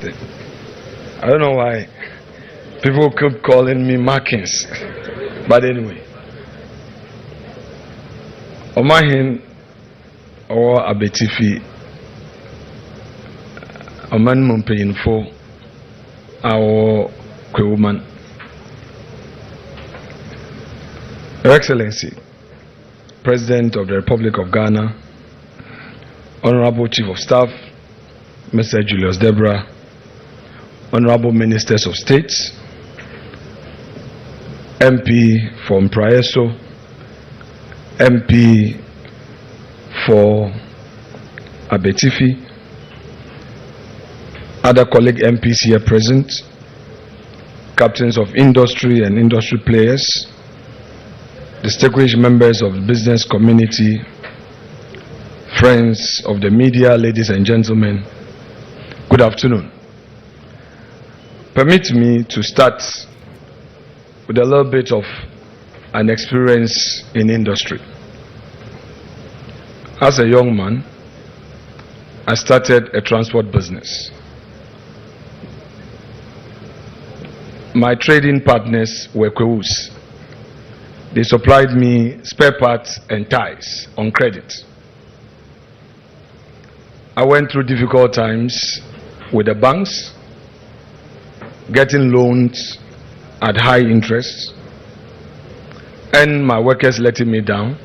I don't know why people keep calling me Markins. But anyway. Omahin or Abetifi Oman Mumpeinfo our woman. Your Excellency, President of the Republic of Ghana, Honorable Chief of Staff, Mr. Julius Deborah, Honorable Ministers of State, MP from Praeso, MP for Abetifi, other colleague MPs here present, captains of industry and industry players, distinguished members of the business community, friends of the media, ladies and gentlemen, good afternoon. Permit me to start with a little bit of an experience in industry. As a young man, I started a transport business. My trading partners were Kwewus. They supplied me spare parts and ties on credit. I went through difficult times with the banks, getting loans at high interest, and my workers letting me down.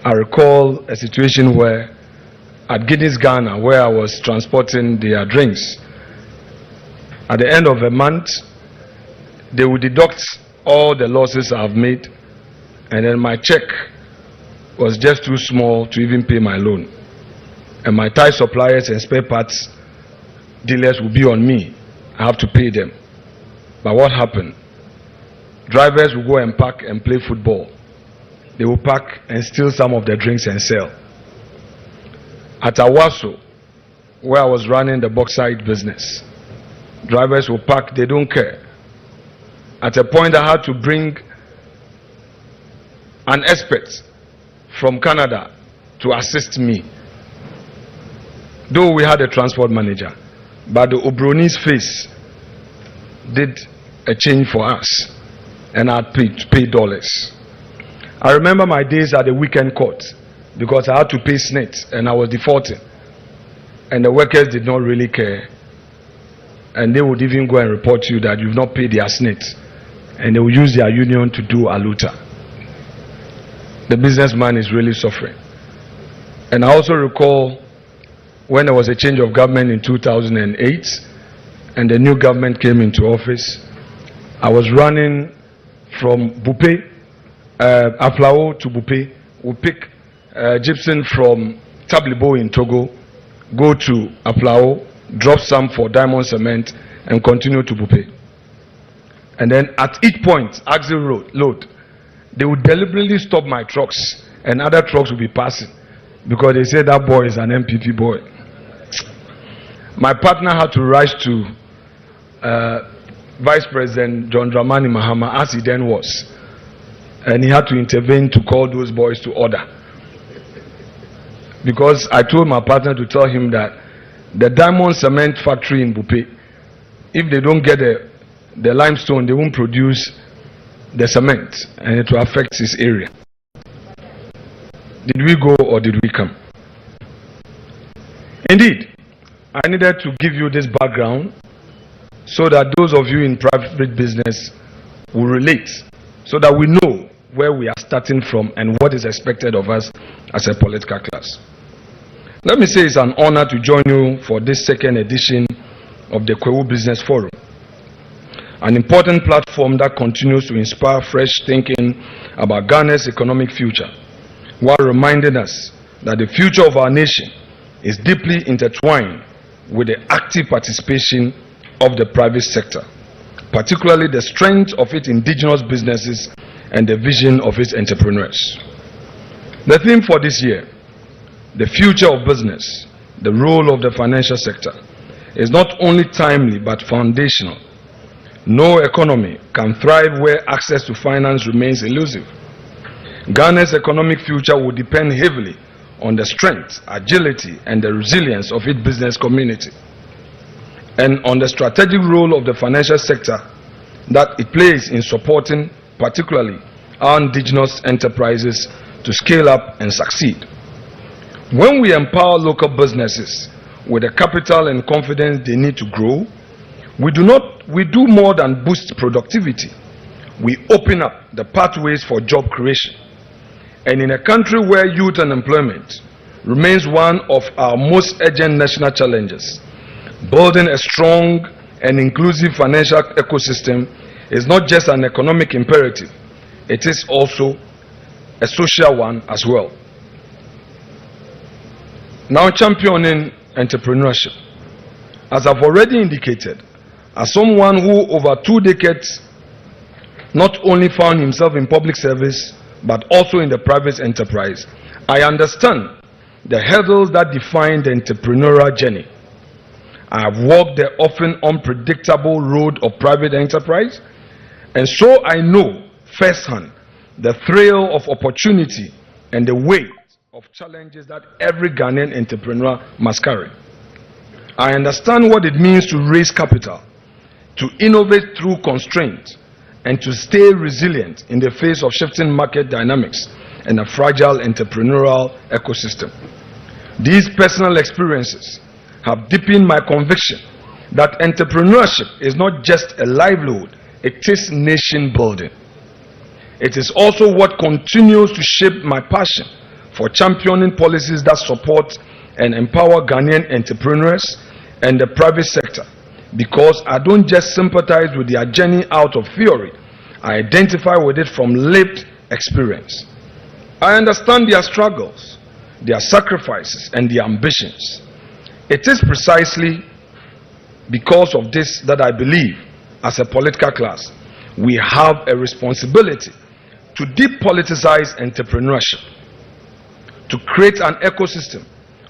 I recall a situation where at Guinness, Ghana, where I was transporting their drinks, at the end of a month, they would deduct all the losses I've made, and then my check was just too small to even pay my loan. And my tie suppliers and spare parts dealers will be on me. I have to pay them. But what happened? Drivers will go and park and play football. They will park and steal some of the drinks and sell. At Awaso, where I was running the bauxite business, drivers will park, they don't care. At a point I had to bring an expert from Canada to assist me. Though we had a transport manager, but the Obroni's face did a change for us, and I had to pay dollars. I remember my days at the weekend court because I had to pay SNET and I was defaulting, and the workers did not really care, and they would even go and report to you that you've not paid their SNET, and they will use their union to do aluta. The businessman is really suffering. And I also recall when there was a change of government in 2008 and the new government came into office, I was running from Bupe, Aflao to Bupe. We'll pick gypsum from Tablibo in Togo, go to Aflao, drop some for diamond cement, and continue to Bupe. And then at each point, axle load, they would deliberately stop my trucks and other trucks would be passing because they said that boy is an MPP boy. My partner had to rush to Vice President John Dramani Mahama, as he then was, and he had to intervene to call those boys to order. Because I told my partner to tell him that the diamond cement factory in Bupe, if they don't get the limestone, they won't produce the cement and it will affect his area. Did we go or did we come? Indeed, I needed to give you this background so that those of you in private business will relate, so that we know where we are starting from and what is expected of us as a political class. Let me say it's an honor to join you for this second edition of the Kwewu Business Forum, an important platform that continues to inspire fresh thinking about Ghana's economic future, while reminding us that the future of our nation is deeply intertwined with the active participation of the private sector, particularly the strength of its indigenous businesses and the vision of its entrepreneurs. The theme for this year, the future of business, the role of the financial sector, is not only timely but foundational. No economy can thrive where access to finance remains elusive. Ghana's economic future will depend heavily on the strength, agility, and the resilience of its business community. and on the strategic role of the financial sector that it plays in supporting particularly our indigenous enterprises to scale up and succeed. When we empower local businesses with the capital and confidence they need to grow, we do more than boost productivity. We open up the pathways for job creation. And in a country where youth unemployment remains one of our most urgent national challenges, building a strong and inclusive financial ecosystem is not just an economic imperative, it is also a social one as well. Now, championing entrepreneurship. As I've already indicated, as someone who over 2 decades not only found himself in public service but also in the private enterprise, I understand the hurdles that define the entrepreneurial journey. I have walked the often unpredictable road of private enterprise, and so I know firsthand the thrill of opportunity and the weight of challenges that every Ghanaian entrepreneur must carry. I understand what it means to raise capital, to innovate through constraints, and to stay resilient in the face of shifting market dynamics and a fragile entrepreneurial ecosystem. These personal experiences have deepened my conviction that entrepreneurship is not just a livelihood, it is nation building. It is also what continues to shape my passion for championing policies that support and empower Ghanaian entrepreneurs and the private sector, because I don't just sympathize with their journey out of theory, I identify with it from lived experience. I understand their struggles, their sacrifices, and their ambitions. It is precisely because of this that I believe, as a political class, we have a responsibility to depoliticize entrepreneurship, to create an ecosystem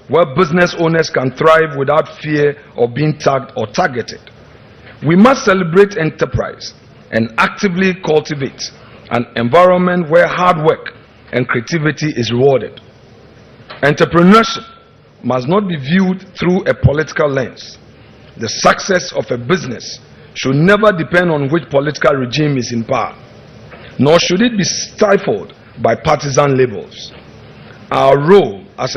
where business owners can thrive without fear of being tagged or targeted. We must celebrate enterprise and actively cultivate an environment where hard work and creativity is rewarded. Entrepreneurship must not be viewed through a political lens. The success of a business should never depend on which political regime is in power, nor should it be stifled by partisan labels. Our role as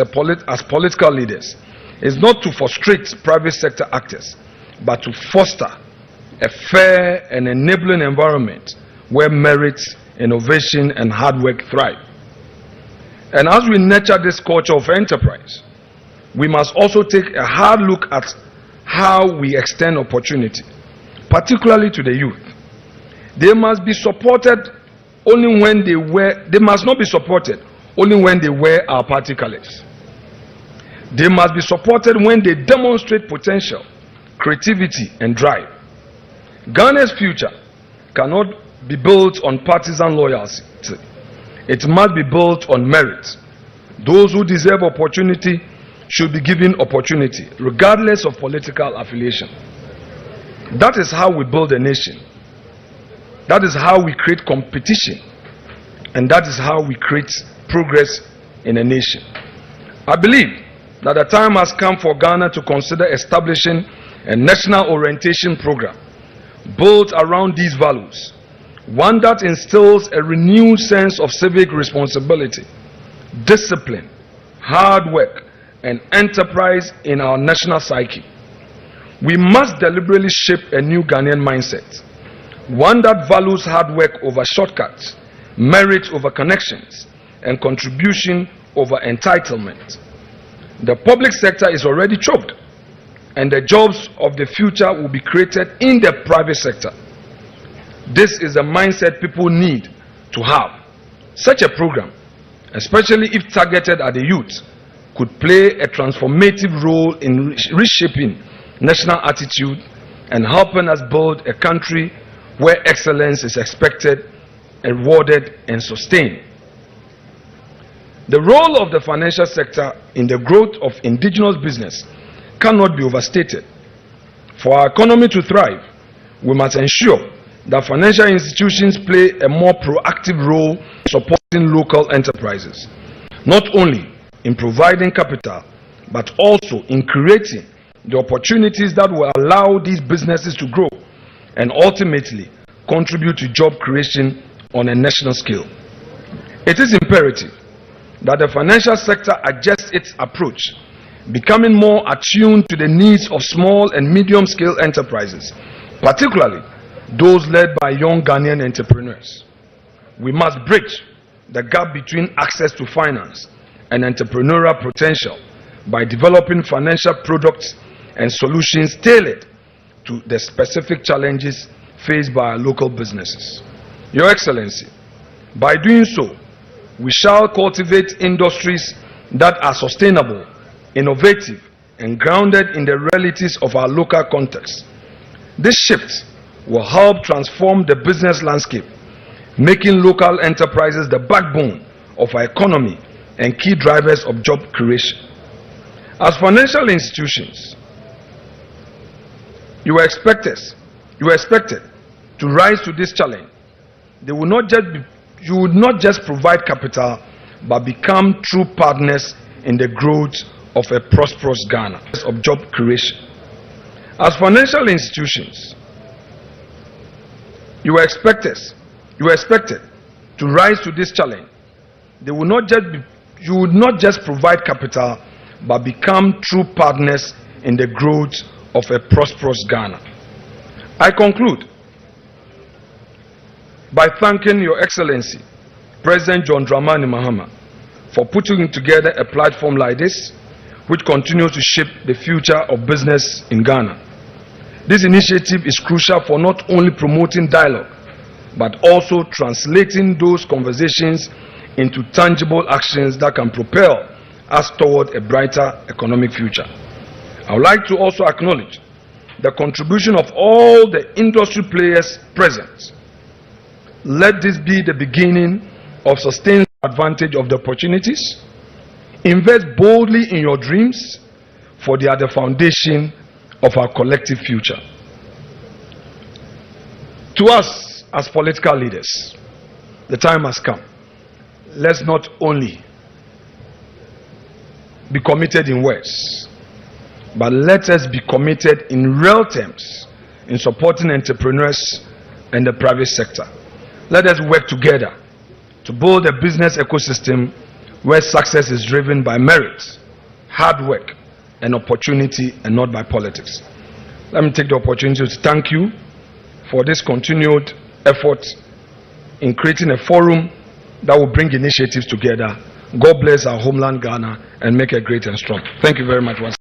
political leaders is not to frustrate private sector actors, but to foster a fair and enabling environment where merit, innovation, and hard work thrive. And as we nurture this culture of enterprise, we must also take a hard look at how we extend opportunity, particularly to the youth. They must be supported only when they must not be supported only when they wear our party colors. They must be supported when they demonstrate potential, creativity, and drive. Ghana's future cannot be built on partisan loyalty. It must be built on merit. Those who deserve opportunity should be given opportunity, regardless of political affiliation. That is how we build a nation. That is how we create competition. And that is how we create progress in a nation. I believe that the time has come for Ghana to consider establishing a national orientation program built around these values, one that instills a renewed sense of civic responsibility, discipline, hard work, and enterprise in our national psyche. We must deliberately shape a new Ghanaian mindset, one that values hard work over shortcuts, merit over connections, and contribution over entitlement. The public sector is already choked, and the jobs of the future will be created in the private sector. This is the mindset people need to have. Such a program, especially if targeted at the youth, could play a transformative role in reshaping national attitude and helping us build a country where excellence is expected, rewarded, and sustained. The role of the financial sector in the growth of indigenous business cannot be overstated. For our economy to thrive, we must ensure that financial institutions play a more proactive role in supporting local enterprises, not only in providing capital, but also in creating the opportunities that will allow these businesses to grow and ultimately contribute to job creation on a national scale. It is imperative that the financial sector adjusts its approach, becoming more attuned to the needs of small and medium-scale enterprises, particularly those led by young Ghanaian entrepreneurs. We must bridge the gap between access to finance and entrepreneurial potential by developing financial products and solutions tailored to the specific challenges faced by our local businesses. Your Excellency, by doing so, we shall cultivate industries that are sustainable, innovative, and grounded in the realities of our local context. This shift will help transform the business landscape, making local enterprises the backbone of our economy and key drivers of job creation. As financial institutions, you are expected to rise to this challenge. You would not just provide capital, but become true partners in the growth of a prosperous Ghana of job creation. As financial institutions, you are expected to rise to this challenge. You would not just provide capital, but become true partners in the growth of a prosperous Ghana. I conclude by thanking Your Excellency, President John Dramani Mahama, for putting together a platform like this, which continues to shape the future of business in Ghana. This initiative is crucial for not only promoting dialogue, but also translating those conversations into tangible actions that can propel us toward a brighter economic future. I would like to also acknowledge the contribution of all the industry players present. Let this be the beginning of sustained advantage of the opportunities. Invest boldly in your dreams, for they are the foundation of our collective future. To us as political leaders, the time has come. Let's not only be committed in words, but let us be committed in real terms in supporting entrepreneurs and the private sector. Let us work together to build a business ecosystem where success is driven by merit, hard work, and opportunity, and not by politics. Let me take the opportunity to thank you for this continued effort in creating a forum that will bring initiatives together. God bless our homeland Ghana and make it great and strong. Thank you very much once.